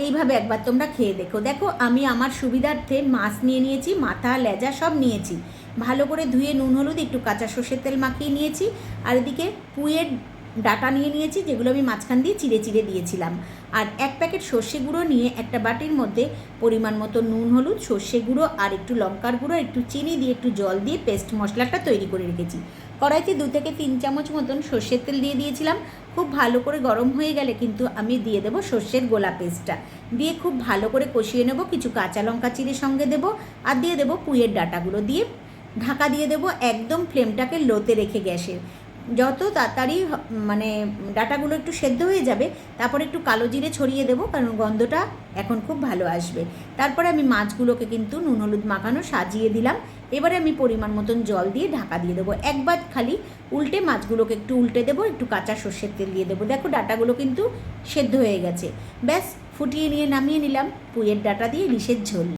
এইভাবে একবার তোমরা খেয়ে দেখো। দেখো আমি আমার সুবিধার্থে মাছ নিয়ে নিয়েছি, মাথা লেজা সব নিয়েছি, ভালো করে ধুয়ে নুন হলুদ একটু কাঁচা সর্ষের তেল মাখিয়ে নিয়েছি। আর এদিকে পুঁইয়ের ডাটা নিয়ে নিয়েছি, যেগুলো আমি মাঝখান দিয়ে চিড়ে চিড়ে দিয়েছিলাম। আর 1 প্যাকেট সর্ষে গুঁড়ো নিয়ে একটা বাটির মধ্যে পরিমাণ মতো নুন হলুদ, সর্ষে গুঁড়ো আর একটু লঙ্কার গুঁড়ো, একটু চিনি দিয়ে একটু জল দিয়ে পেস্ট মশলাটা তৈরি করে রেখেছি। কড়াইতে 2 থেকে 3 চামচ মতন সর্ষের তেল দিয়ে দিয়েছিলাম। খুব ভালো করে গরম হয়ে গেলে কিন্তু আমি দিয়ে দেবো সর্ষের গোলা পেস্টটা, দিয়ে খুব ভালো করে কষিয়ে নেব। কিছু কাঁচা লঙ্কা চিড়ে সঙ্গে দেবো, আর দিয়ে দেবো পুঁইয়ের ডাঁটাগুলো, দিয়ে ঢাকা দিয়ে দেবো একদম ফ্লেমটাকে লোতে রেখে গ্যাসের। যত তাড়াতাড়ি মানে ডাঁটাগুলো একটু সেদ্ধ হয়ে যাবে, তারপর একটু কালো জিরে ছড়িয়ে দেবো, কারণ গন্ধটা এখন খুব ভালো আসবে। তারপরে আমি মাছগুলোকে কিন্তু নুন হলুদ মাখানো সাজিয়ে দিলাম। এবারে আমি পরিমাণ মতন জল দিয়ে ঢাকা দিয়ে দেবো। একবার খালি উল্টে মাছগুলোকে একটু উল্টে দেবো, একটু কাঁচা সর্ষের তেল দিয়ে দেবো। দেখো ডাঁটাগুলো কিন্তু সেদ্ধ হয়ে গেছে। ব্যাস ফুটিয়ে নিয়ে নামিয়ে নিলাম পুঁইয়ের ডাঁটা দিয়ে ইলিশের ঝোল।